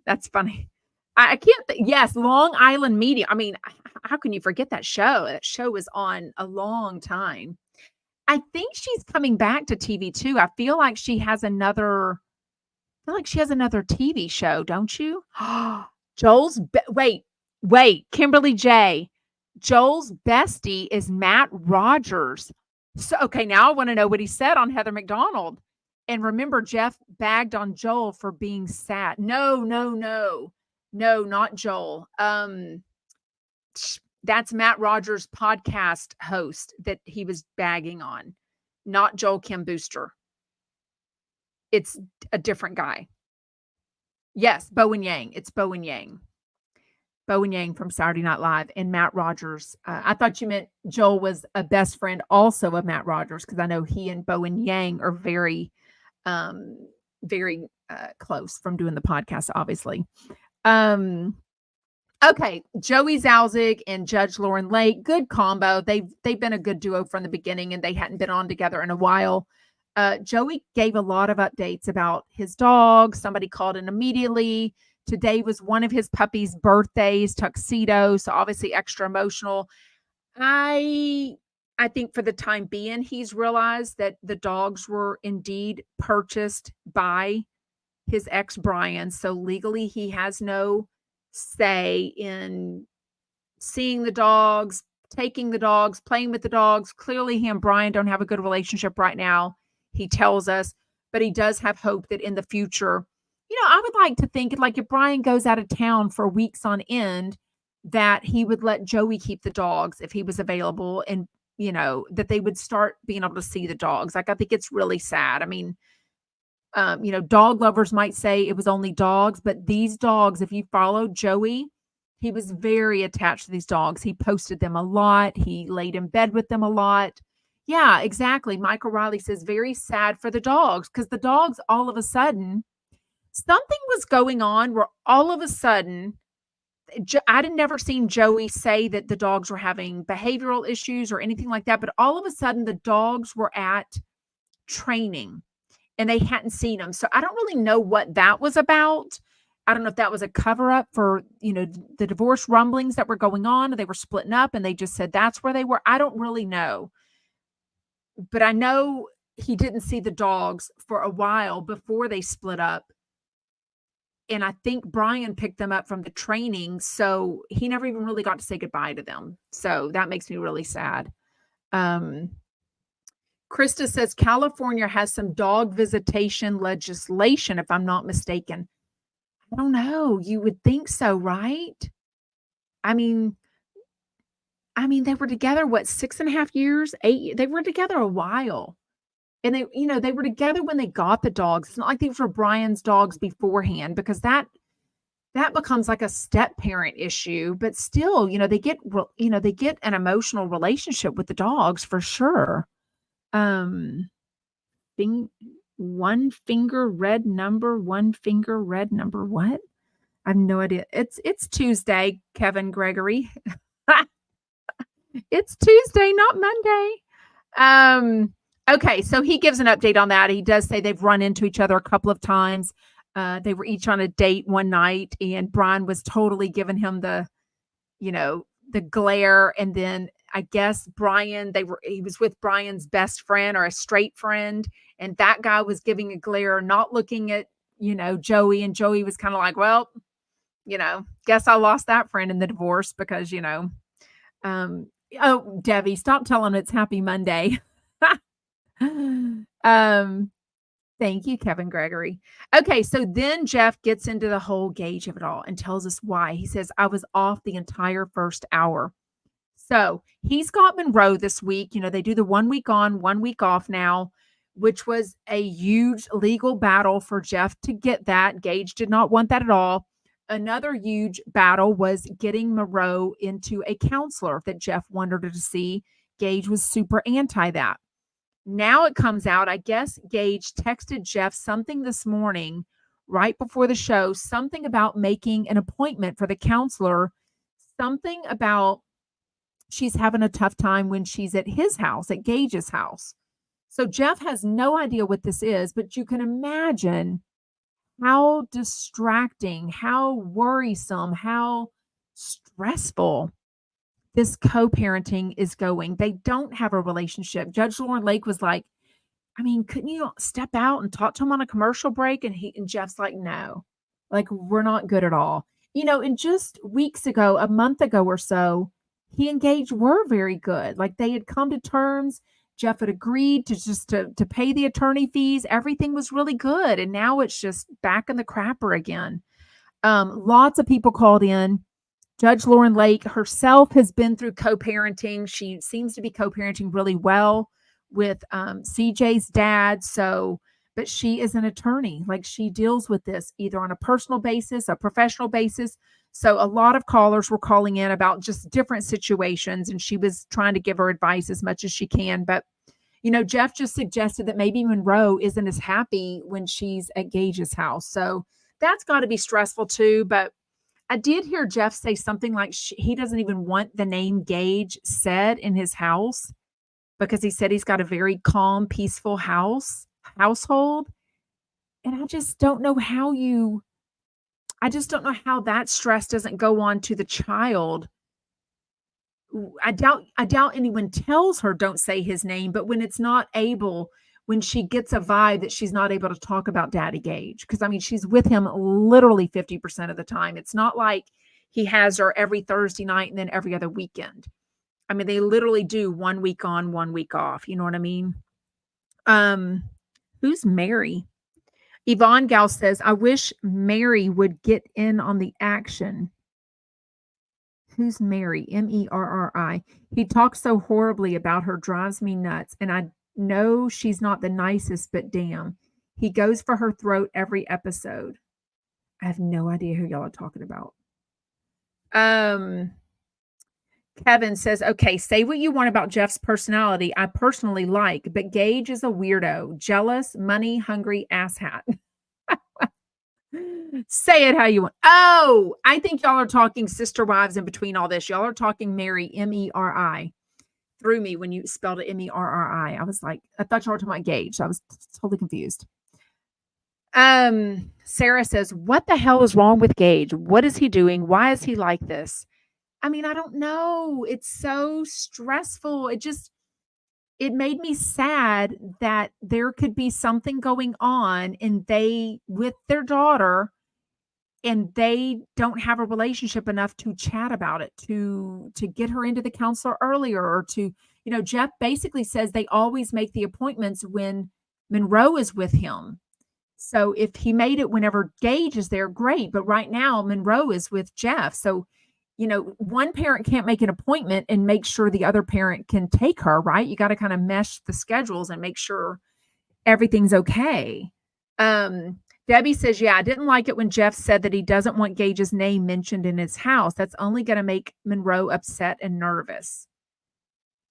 That's funny. I can't. Yes, Long Island Media. I mean, how can you forget that show? That show was on a long time. I think she's coming back to TV too. I feel like she has another. I feel like she has another TV show, don't you? Wait, Kimberly J. Joel's bestie is Matt Rogers. So, okay, now I want to know what he said on Heather McDonald. And remember, Jeff bagged on Joel for being sad. No, not Joel. That's Matt Rogers' podcast host that he was bagging on, not Joel Kim Booster. It's a different guy. Yes, Bowen Yang. It's Bowen Yang. Bowen Yang from Saturday Night Live and Matt Rogers. I thought you meant Joel was a best friend also of Matt Rogers because I know he and Bowen Yang are very, very close from doing the podcast, obviously. Okay, Joey Zalzig and Judge Lauren Lake, good combo. They've been a good duo from the beginning, and they hadn't been on together in a while. Joey gave a lot of updates about his dog. Somebody called in immediately. Today was one of his puppy's birthdays, Tuxedo, so obviously extra emotional. I think for the time being, he's realized that the dogs were indeed purchased by his ex Brian. So legally, he has no say in seeing the dogs, taking the dogs, playing with the dogs. Clearly, he and Brian don't have a good relationship right now, he tells us, but he does have hope that in the future, I would like to think like if Brian goes out of town for weeks on end, that he would let Joey keep the dogs if he was available and, that they would start being able to see the dogs. Like, I think it's really sad. I mean, dog lovers might say it was only dogs, but these dogs, if you follow Joey, he was very attached to these dogs. He posted them a lot. He laid in bed with them a lot. Yeah, exactly. Michael Riley says very sad for the dogs because the dogs all of a sudden, something was going on where all of a sudden, I had never seen Joey say that the dogs were having behavioral issues or anything like that, but all of a sudden the dogs were at training and they hadn't seen them. So I don't really know what that was about. I don't know if that was a cover up for, the divorce rumblings that were going on. They were splitting up and they just said that's where they were. I don't really know. But I know he didn't see the dogs for a while before they split up. And I think Brian picked them up from the training. So he never even really got to say goodbye to them. So that makes me really sad. Krista says California has some dog visitation legislation, if I'm not mistaken. I don't know. You would think so, right? I mean, they were together, 6.5 years, 8 they were together a while. And they were together when they got the dogs. It's not like these were Brian's dogs beforehand because that becomes like a step parent issue, but still, they get an emotional relationship with the dogs for sure. One finger red number. What? I have no idea. It's Tuesday, Kevin Gregory. It's Tuesday, not Monday. Okay, so he gives an update on that. He does say they've run into each other a couple of times. They were each on a date one night, and Brian was totally giving him the glare. And then I guess he was with Brian's best friend or a straight friend, and that guy was giving a glare, not looking at, Joey, and Joey was kind of like, well, guess I lost that friend in the divorce because, Oh, Debbie, stop telling it's Happy Monday. Um, Thank you, Kevin Gregory. Okay, so then Jeff gets into the whole Gage of it all and tells us why. He says, I was off the entire first hour. So he's got Monroe this week. You know, they do the 1 week on, 1 week off now, which was a huge legal battle for Jeff to get that. Gage did not want that at all. Another huge battle was getting Monroe into a counselor that Jeff wanted her to see. Gage was super anti that. Now it comes out, I guess Gage texted Jeff something this morning, right before the show, something about making an appointment for the counselor, something about she's having a tough time when she's at his house, at Gage's house. So Jeff has no idea what this is, but you can imagine how distracting, how worrisome, how stressful this co-parenting is going. They don't have a relationship. Judge Lauren Lake was like, I mean, couldn't you step out and talk to him on a commercial break? And Jeff's like, no, like, we're not good at all. You know, and just weeks ago, a month ago or so, he and Gage were very good. Like, they had come to terms. Jeff had agreed to just to pay the attorney fees. Everything was really good. And now it's just back in the crapper again. Lots of people called in. Judge Lauren Lake herself has been through co-parenting. She seems to be co-parenting really well with CJ's dad. So, but she is an attorney. Like, she deals with this either on a personal basis, a professional basis. So a lot of callers were calling in about just different situations, and she was trying to give her advice as much as she can. But, you know, Jeff just suggested that maybe Monroe isn't as happy when she's at Gage's house. So that's got to be stressful too. But I did hear Jeff say something like he doesn't even want the name Gage said in his house because he said he's got a very calm, peaceful household. And I just don't know how that stress doesn't go on to the child. I doubt anyone tells her don't say his name, but when she gets a vibe that she's not able to talk about Daddy Gage, because I mean, she's with him literally 50% of the time. It's not like he has her every Thursday night and then every other weekend. I mean, they literally do 1 week on, 1 week off. You know what I mean? Um, who's Mary? Yvonne Gal says, I wish Mary would get in on the action. Who's Mary? Merri. He talks so horribly about her, drives me nuts. And I know she's not the nicest, but damn, he goes for her throat every episode. I have no idea who y'all are talking about. Kevin says, okay, say what you want about Jeff's personality. I personally like, but Gage is a weirdo, jealous, money hungry asshat. Say it how you want. Oh, I think y'all are talking sister wives in between all this. Y'all are talking Mary, Meri. Threw me when you spelled it Merri. I was like, I thought y'all were talking about Gage. I was totally confused. Sarah says, what the hell is wrong with Gage? What is he doing? Why is he like this? I mean, I don't know. It's so stressful. It made me sad that there could be something going on with their daughter, and they don't have a relationship enough to chat about it, to get her into the counselor earlier, or to, you know, Jeff basically says they always make the appointments when Monroe is with him. So if he made it whenever Gage is there, great. But right now, Monroe is with Jeff. So, you know, one parent can't make an appointment and make sure the other parent can take her, right? You got to kind of mesh the schedules and make sure everything's okay. Debbie says, yeah, I didn't like it when Jeff said that he doesn't want Gage's name mentioned in his house. That's only going to make Monroe upset and nervous.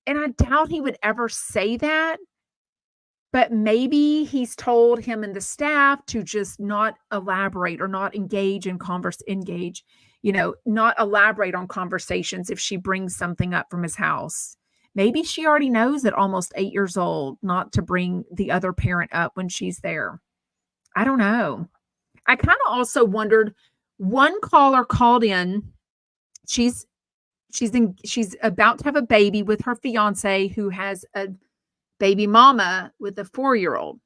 And I doubt he would ever say that. But maybe he's told him and the staff to just not elaborate or not engage, not elaborate on conversations if she brings something up from his house. Maybe she already knows at almost 8 years old not to bring the other parent up when she's there. I don't know. I kind of also wondered, one caller called in. She's about to have a baby with her fiance who has a baby mama with a 4-year-old.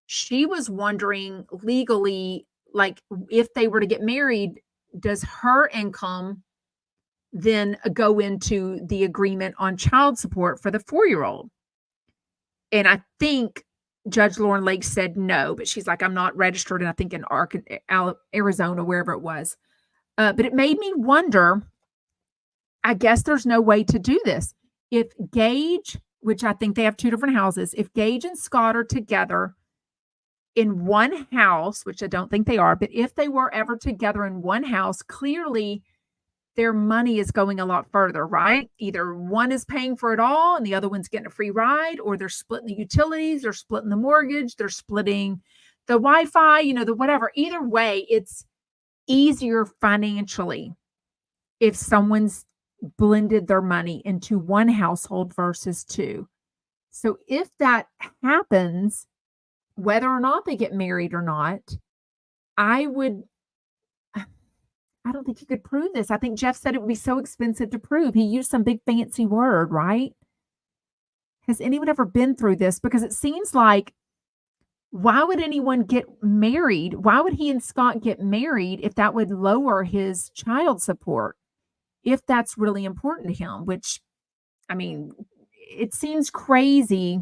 She was wondering legally, like, if they were to get married, does her income then go into the agreement on child support for the 4-year-old. And I think Judge Lauren Lake said no, but she's like, I'm not registered, and I think in Arizona, wherever it was. But it made me wonder, I guess there's no way to do this. If Gage, which I think they have 2 different houses, if Gage and Scott are together in one house, which I don't think they are, but if they were ever together in one house, clearly their money is going a lot further, right? Either one is paying for it all and the other one's getting a free ride, or they're splitting the utilities, they're splitting the mortgage, they're splitting the Wi-Fi, the whatever. Either way, it's easier financially if someone's blended their money into one household versus 2. So if that happens, whether or not they get married or not, I don't think you could prove this. I think Jeff said it would be so expensive to prove. He used some big fancy word, right? Has anyone ever been through this? Because it seems like, why would anyone get married? Why would he and Scott get married if that would lower his child support? If that's really important to him, which, I mean, it seems crazy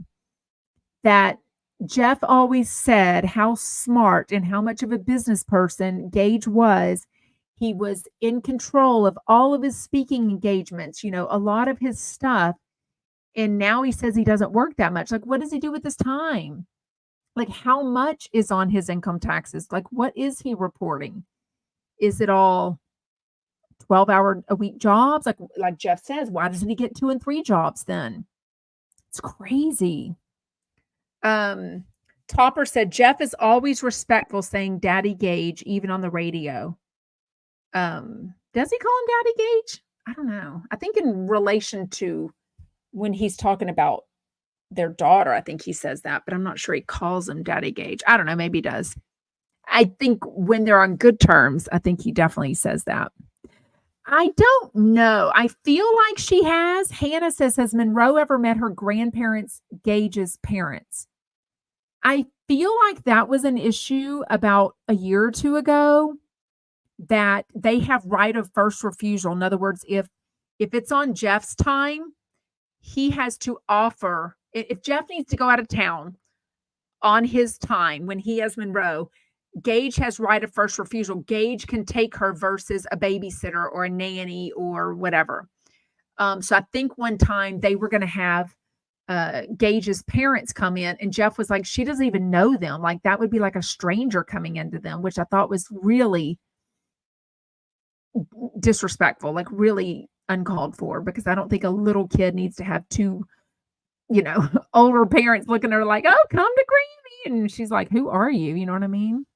that Jeff always said how smart and how much of a business person Gage was. He was in control of all of his speaking engagements, a lot of his stuff. And now he says he doesn't work that much. Like, what does he do with his time? Like, how much is on his income taxes? Like, what is he reporting? Is it all 12-hour-a-week jobs? Like Jeff says, why doesn't he get 2 and 3 jobs then? It's crazy. Topper said, Jeff is always respectful saying Daddy Gage, even on the radio. Does he call him Daddy Gage? I don't know. I think in relation to when he's talking about their daughter, I think he says that, but I'm not sure he calls him Daddy Gage. I don't know. Maybe he does. I think when they're on good terms, I think he definitely says that. I don't know. I feel like she has. Hannah says, has Monroe ever met her grandparents, Gage's parents? I feel like that was an issue about a year or 2 ago, that they have right of first refusal. In other words, if it's on Jeff's time, he has to offer, if Jeff needs to go out of town on his time when he has Monroe, Gage has right of first refusal. Gage can take her versus a babysitter or a nanny or whatever. So I think one time they were going to have Gage's parents come in, and Jeff was like, she doesn't even know them. Like, that would be like a stranger coming into them, which I thought was really disrespectful, like really uncalled for, because I don't think a little kid needs to have 2, older parents looking at her like, oh, come to Granny. And she's like, who are you? You know what I mean?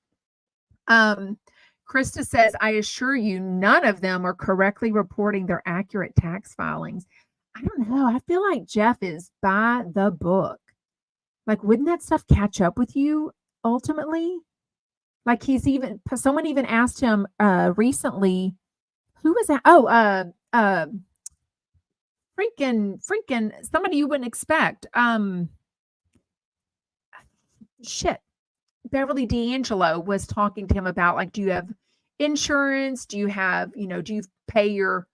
Krista says, I assure you, none of them are correctly reporting their accurate tax filings. I don't know. I feel like Jeff is by the book. Like, wouldn't that stuff catch up with you ultimately? Like, someone even asked him recently, who was that? Oh, freaking somebody you wouldn't expect. Beverly D'Angelo was talking to him about, like, do you have insurance? Do you have, do you pay your,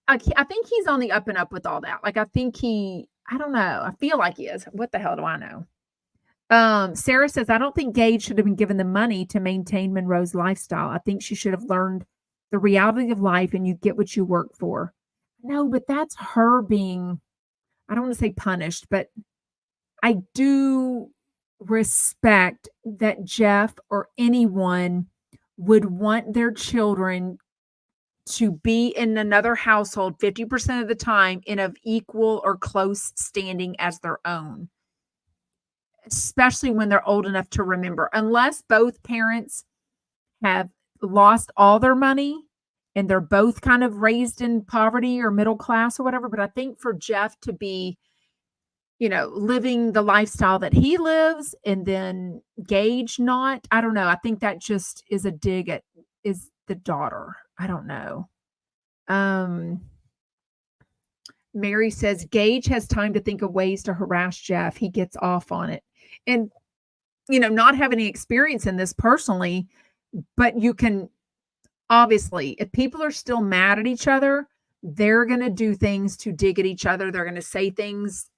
I think he's on the up and up with all that. Like, I think I don't know. I feel like he is. What the hell do I know? Sarah says, I don't think Gage should have been given the money to maintain Monroe's lifestyle. I think she should have learned the reality of life, and you get what you work for. No, but that's her being, I don't want to say punished, but I do respect that Jeff or anyone would want their children to be in another household 50% of the time in of equal or close standing as their own, especially when they're old enough to remember, unless both parents have lost all their money and they're both kind of raised in poverty or middle class or whatever. But I think for Jeff to be, living the lifestyle that he lives, and then Gage not, I don't know. I think that just is a dig at, is the daughter. I don't know. Mary says, Gage has time to think of ways to harass Jeff. He gets off on it. And, not have any experience in this personally, but you can, obviously, if people are still mad at each other, they're going to do things to dig at each other. They're going to say things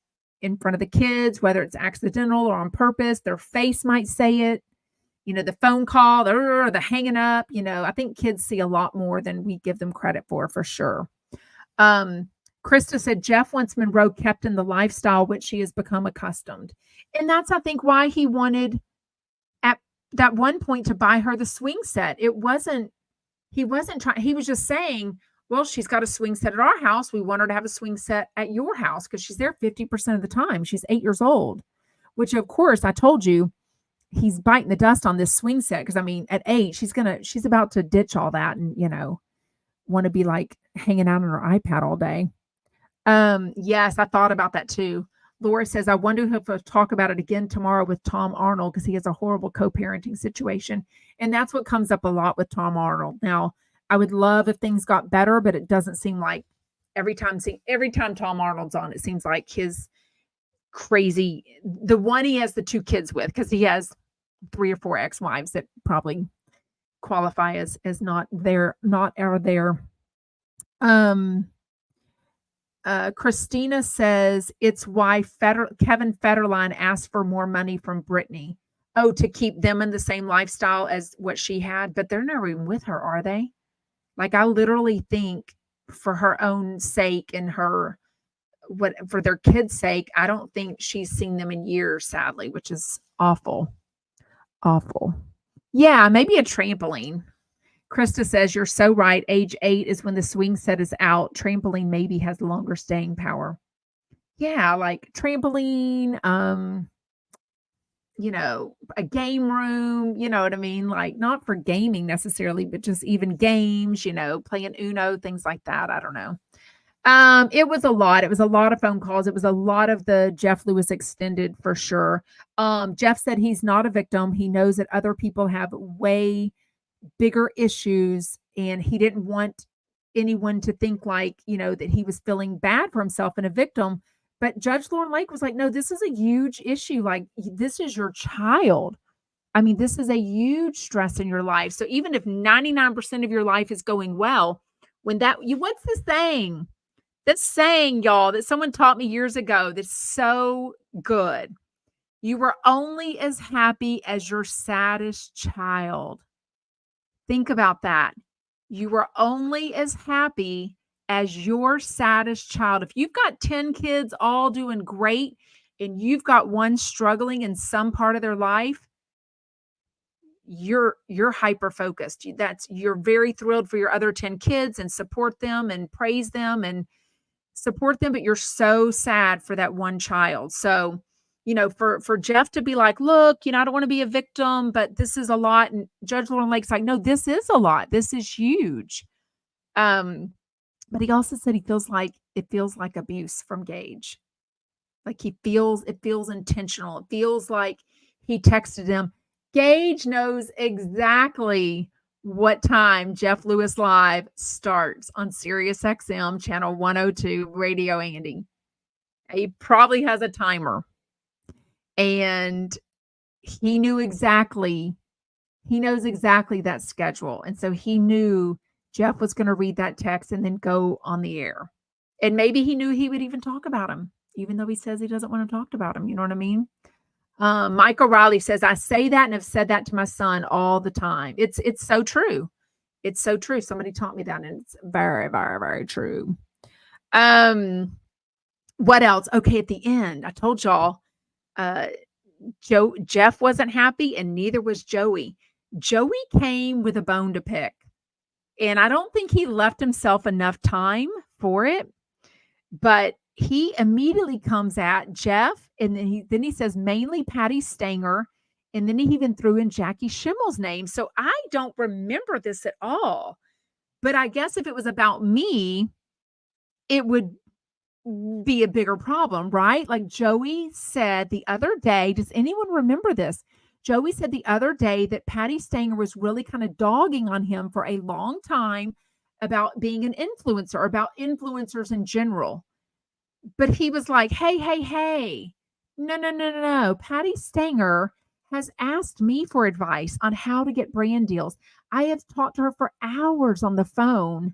in front of the kids, whether it's accidental or on purpose. Their face might say it. The phone call, the hanging up. I think kids see a lot more than we give them credit for sure. Krista said Jeff wants Monroe kept in the lifestyle which she has become accustomed. And that's, I think, why he wanted at that one point to buy her the swing set. He wasn't trying, he was just saying, well, she's got a swing set at our house. We want her to have a swing set at your house because she's there 50% of the time. She's 8 years old, which of course I told you he's biting the dust on this swing set. Cause I mean, at 8, she's about to ditch all that and, want to be like hanging out on her iPad all day. Yes, I thought about that too. Laura says, I wonder if we'll talk about it again tomorrow with Tom Arnold because he has a horrible co-parenting situation. And that's what comes up a lot with Tom Arnold. Now, I would love if things got better, but it doesn't seem like every time Tom Arnold's on, it seems like his crazy, the one he has the 2 kids with, because he has 3 or 4 ex-wives that probably qualify as not there. Christina says it's why Kevin Federline asked for more money from Brittany. Oh, to keep them in the same lifestyle as what she had, but they're never even with her, are they? Like, I literally think for her own sake and for their kids' sake, I don't think she's seen them in years, sadly, which is awful. Awful. Yeah, maybe a trampoline. Krista says, you're so right. Age 8 is when the swing set is out. Trampoline maybe has longer staying power. Yeah, like trampoline, a game room, you know what I mean? Like, not for gaming necessarily, but just even games, playing Uno, things like that. I don't know. It was a lot. It was a lot of phone calls. It was a lot of the Jeff Lewis extended for sure. Jeff said he's not a victim. He knows that other people have way bigger issues, and he didn't want anyone to think like, that he was feeling bad for himself and a victim. But Judge Lauren Lake was like, no, this is a huge issue. Like, this is your child. I mean, this is a huge stress in your life. So even if 99% of your life is going well, what's the saying? This saying, y'all, that someone taught me years ago that's so good. You were only as happy as your saddest child. Think about that. You were only as happy as your saddest child. If you've got 10 kids all doing great and you've got one struggling in some part of their life, you're hyper focused. You're very thrilled for your other 10 kids and support them and praise them and support them, but you're so sad for that one child. So, for Jeff to be like, look, I don't want to be a victim, but this is a lot. And Judge Lauren Lake's like, no, this is a lot. This is huge. But he also said it feels like abuse from Gage. Like it feels intentional. It feels like he texted him. Gage knows exactly what time Jeff Lewis Live starts on Sirius XM channel 102 Radio Andy. He probably has a timer. And he knows exactly that schedule. And so he knew Jeff was going to read that text and then go on the air. And maybe he knew he would even talk about him, even though he says he doesn't want to talk about him. You know what I mean? Mike O'Reilly says, I say that and have said that to my son all the time. It's so true. It's so true. Somebody taught me that, and it's very, very, very true. What else? Okay, at the end, I told y'all, Jeff wasn't happy, and neither was Joey. Joey came with a bone to pick, and I don't think he left himself enough time for it, but he immediately comes at Jeff, and then he says mainly Patti Stanger, and then he even threw in Jackie Schimmel's name. So I don't remember this at all, but I guess if it was about me, it would be a bigger problem, right? Like Joey said the other day, does anyone remember this? Joey said the other day that Patti Stanger was really kind of dogging on him for a long time about being an influencer, or about influencers in general. But he was like, hey, no. Patti Stanger has asked me for advice on how to get brand deals. I have talked to her for hours on the phone,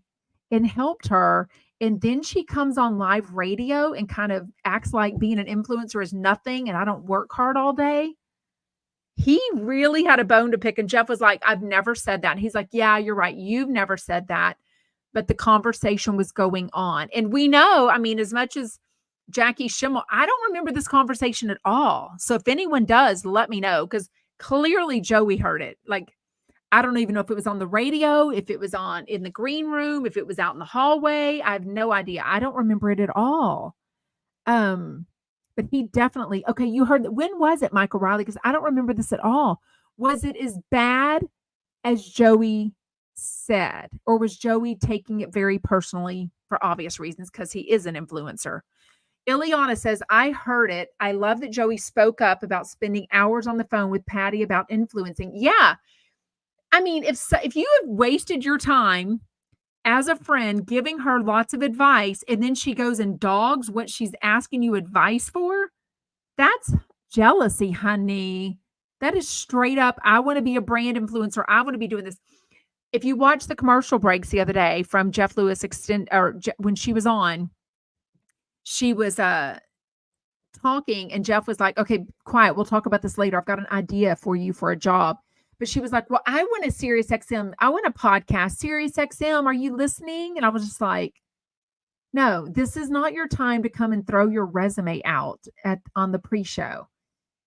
and helped her. And then she comes on live radio and kind of acts like being an influencer is nothing and I don't work hard all day. He really had a bone to pick. And Jeff was like, I've never said that. And he's like, yeah, you're right. You've never said that. But the conversation was going on. And we know, I mean, as much as Jackie Schimmel, I don't remember this conversation at all. So if anyone does, let me know. Because clearly Joey heard it. Like, I don't even know if it was on the radio, if it was on in the green room, if it was out in the hallway. I have no idea. I don't remember it at all. But he definitely, okay, you heard that. When was it, Michael Riley? Because I don't remember this at all. Was it as bad as Joey said? Or was Joey taking it very personally for obvious reasons because he is an influencer? Ileana says, I heard it. I love that Joey spoke up about spending hours on the phone with Patti about influencing. Yeah. I mean, if you have wasted your time as a friend giving her lots of advice and then she goes and dogs what she's asking you advice for, that's jealousy, honey. That is straight up, I want to be a brand influencer. I want to be doing this. If you watch the commercial breaks the other day from Jeff Lewis when she was on, she was talking and Jeff was like, okay, quiet. We'll talk about this later. I've got an idea for you for a job. But she was like, well, I want a Sirius XM. I want a podcast. Sirius XM, are you listening? And I was just like, no, this is not your time to come and throw your resume out on the pre-show.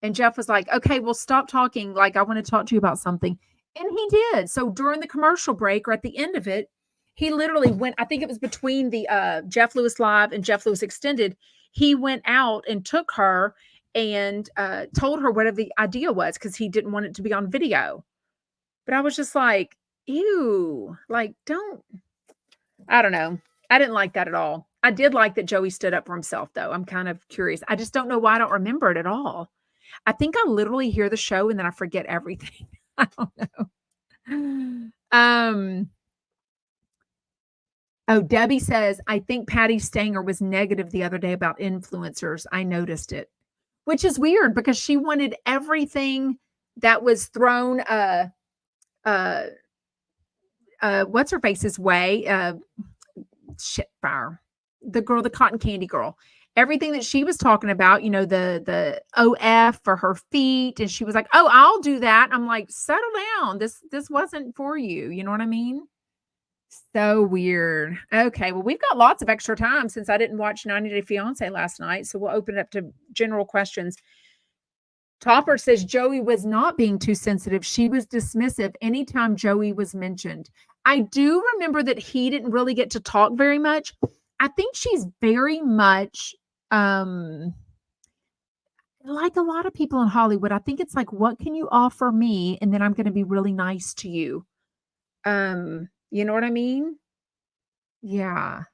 And Jeff was like, okay, well, stop talking. Like, I want to talk to you about something. And he did. So during the commercial break or at the end of it, he literally went, I think it was between the Jeff Lewis Live and Jeff Lewis Extended. He went out and took her and told her whatever the idea was because he didn't want it to be on video. But I was just like, ew, like, I don't know. I didn't like that at all. I did like that Joey stood up for himself, though. I'm kind of curious. I just don't know why I don't remember it at all. I think I literally hear the show and then I forget everything. I don't know. Oh, Debbie says, I think Patti Stanger was negative the other day about influencers. I noticed it. Which is weird because she wanted everything that was thrown what's her face's way? The girl, the cotton candy girl. Everything that she was talking about, you know, the OF for her feet. And she was like, oh, I'll do that. I'm like, settle down. This wasn't for you. You know what I mean? So weird. Okay. Well, we've got lots of extra time since I didn't watch 90 Day Fiance last night. So we'll open it up to general questions. Topper says Joey was not being too sensitive. She was dismissive anytime Joey was mentioned. I do remember that he didn't really get to talk very much. I think she's very much like a lot of people in Hollywood. I think it's like, what can you offer me? And then I'm going to be really nice to you. You know what I mean? Yeah.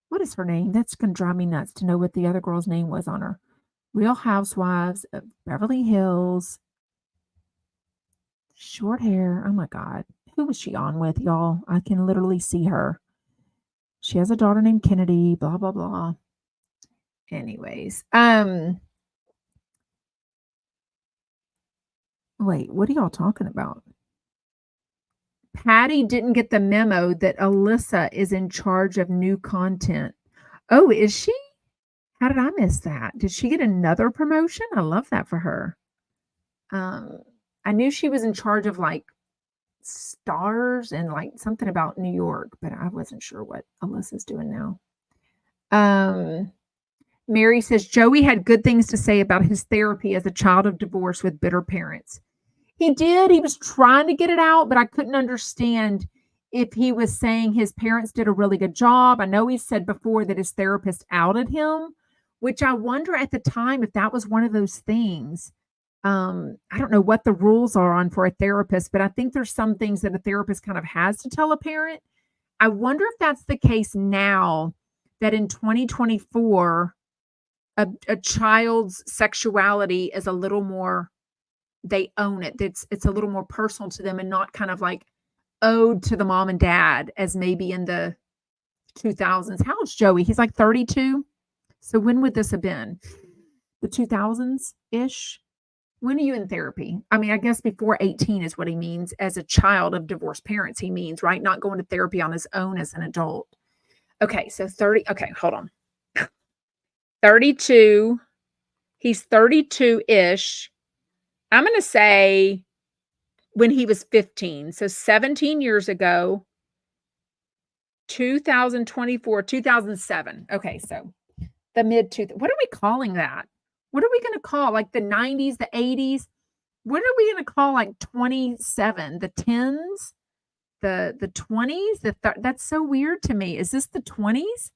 What is her name? That's going to drive me nuts to know what the other girl's name was on her. Real Housewives of Beverly Hills. Short hair. Oh my God. Who was she on with, y'all? I can literally see her. She has a daughter named Kennedy, blah, blah, blah. Anyways. Wait, what are y'all talking about? Patti didn't get the memo that Alyssa is in charge of new content. Oh, is she? How did I miss that? Did she get another promotion? I love that for her. I knew she was in charge of like stars and like something about New York, but I wasn't sure what Alyssa's doing now. Mary says Joey had good things to say about his therapy as a child of divorce with bitter parents. He did. He was trying to get it out, but I couldn't understand if he was saying his parents did a really good job. I know he said before that his therapist outed him, which I wonder at the time if that was one of those things. I don't know what the rules are on for a therapist, but I think there's some things that a therapist kind of has to tell a parent. I wonder if that's the case now that in 2024, a child's sexuality is a little more, they own it. It's a little more personal to them and not kind of like owed to the mom and dad as maybe in the 2000s. How old's Joey? He's like 32. So when would this have been? The 2000s-ish? When are you in therapy? I mean, I guess before 18 is what he means. As a child of divorced parents, he means, right? Not going to therapy on his own as an adult. Okay, so 30. Okay, hold on. 32. He's 32-ish. I'm going to say when he was 15. So 17 years ago, 2024, 2007. Okay, so the what are we calling that? What are we going to call like the 90s, the 80s? What are we going to call like 27? The 10s? The 20s? That's so weird to me. Is this the 20s?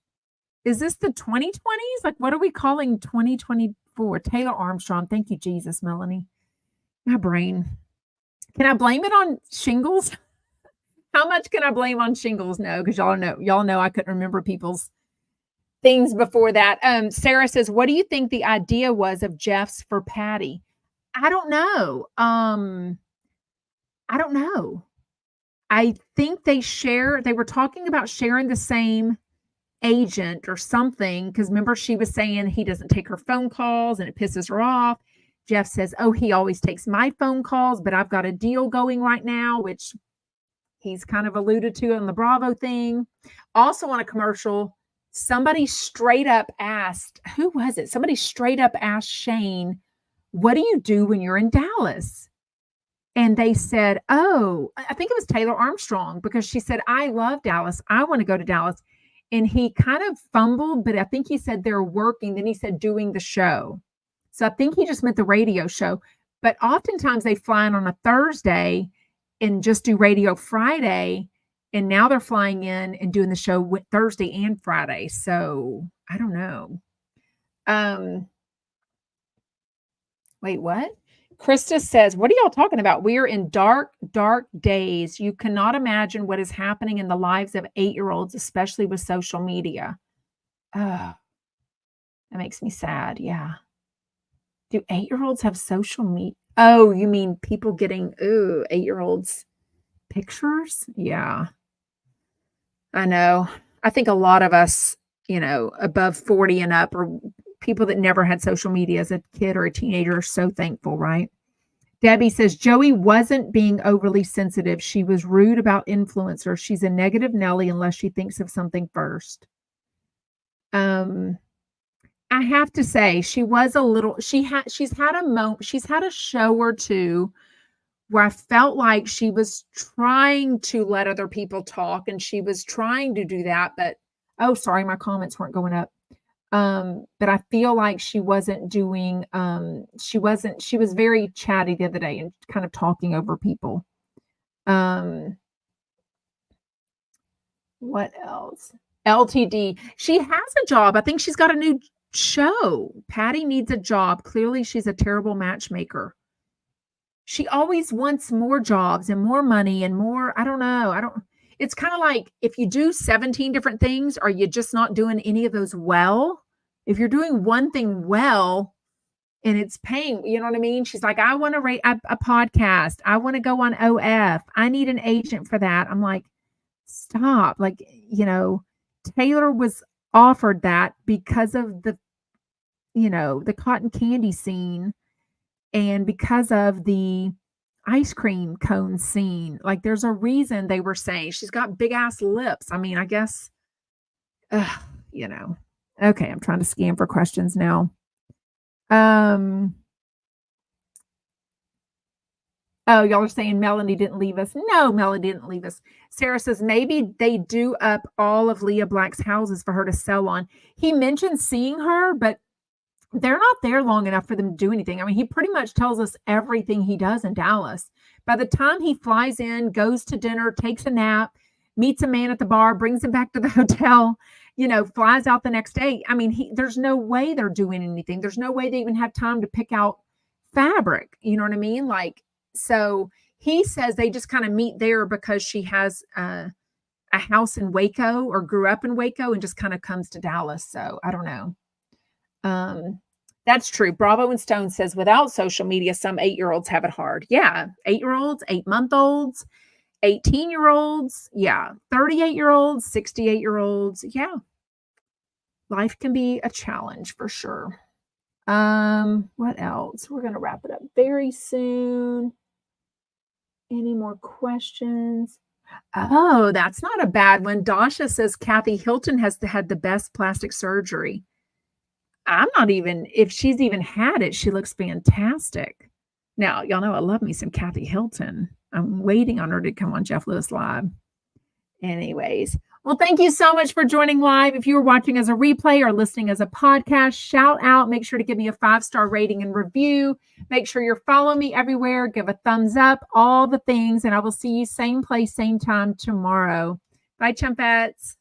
Is this the 2020s? Like what are we calling 2024? Taylor Armstrong. Thank you, Jesus, Melanie. My brain. Can I blame it on shingles? How much can I blame on shingles? No, because y'all know I couldn't remember people's things before that. Sarah says, what do you think the idea was of Jeff's for Patti? I don't know. I don't know. I think they were talking about sharing the same agent or something. Because remember, she was saying he doesn't take her phone calls and it pisses her off. Jeff says, oh, he always takes my phone calls, but I've got a deal going right now, which he's kind of alluded to on the Bravo thing. Also on a commercial, somebody straight up asked, who was it? Somebody straight up asked Shane, what do you do when you're in Dallas? And they said, oh, I think it was Taylor Armstrong, because she said, I love Dallas. I want to go to Dallas. And he kind of fumbled, but I think he said they're working. Then he said doing the show. So I think he just meant the radio show. But oftentimes they fly in on a Thursday and just do radio Friday. And now they're flying in and doing the show Thursday and Friday. So I don't know. Wait, what? Krista says, what are y'all talking about? We are in dark, dark days. You cannot imagine what is happening in the lives of 8-year-olds, especially with social media. That makes me sad. Yeah. Do 8-year-olds have social media? Oh, you mean people getting 8-year-olds pictures? Yeah. I know. I think a lot of us, above 40 and up, or people that never had social media as a kid or a teenager, are so thankful, right? Debbie says, Joey wasn't being overly sensitive. She was rude about influencers. She's a negative Nelly unless she thinks of something first. I have to say, she was a little, she's had a moment, she's had a show or two where I felt like she was trying to let other people talk, and she was trying to do that, but, oh, sorry, my comments weren't going up. But I feel like she wasn't doing, she was very chatty the other day and kind of talking over people. What else? LTD. She has a job. I think she's got a new show. Patti needs a job. Clearly, she's a terrible matchmaker. She always wants more jobs and more money and more. I don't know. It's kind of like if you do 17 different things, are you just not doing any of those well? If you're doing one thing well and it's paying, you know what I mean? She's like, I want to rate a podcast. I want to go on OF. I need an agent for that. I'm like, stop. Like, Taylor was offered that because of the cotton candy scene and because of the ice cream cone scene. Like, there's a reason they were saying she's got big ass lips. I mean, I guess, Okay, I'm trying to scan for questions now. Oh, y'all are saying Melanie didn't leave us. No, Melanie didn't leave us. Sarah says maybe they do up all of Leah Black's houses for her to sell on. He mentioned seeing her, but they're not there long enough for them to do anything. I mean, he pretty much tells us everything he does in Dallas. By the time he flies in, goes to dinner, takes a nap, meets a man at the bar, brings him back to the hotel, flies out the next day. I mean, there's no way they're doing anything. There's no way they even have time to pick out fabric. You know what I mean? Like, so he says they just kind of meet there because she has a house in Waco or grew up in Waco and just kind of comes to Dallas. So I don't know. That's true. Bravo and Stone says without social media, some 8-year-olds have it hard. Yeah. 8-year-olds, 8-month-olds, 18-year-olds. Yeah. 38-year-olds, 68-year-olds. Yeah. Life can be a challenge for sure. What else? We're going to wrap it up very soon. Any more questions? Oh, that's not a bad one. Dasha says Kathy Hilton has had the best plastic surgery. I'm not even, if she's even had it, she looks fantastic. Now, y'all know I love me some Kathy Hilton. I'm waiting on her to come on Jeff Lewis Live. Anyways, well, thank you so much for joining live. If you were watching as a replay or listening as a podcast, shout out. Make sure to give me a 5-star rating and review. Make sure you're following me everywhere. Give a thumbs up, all the things. And I will see you same place, same time tomorrow. Bye, Chumpettes.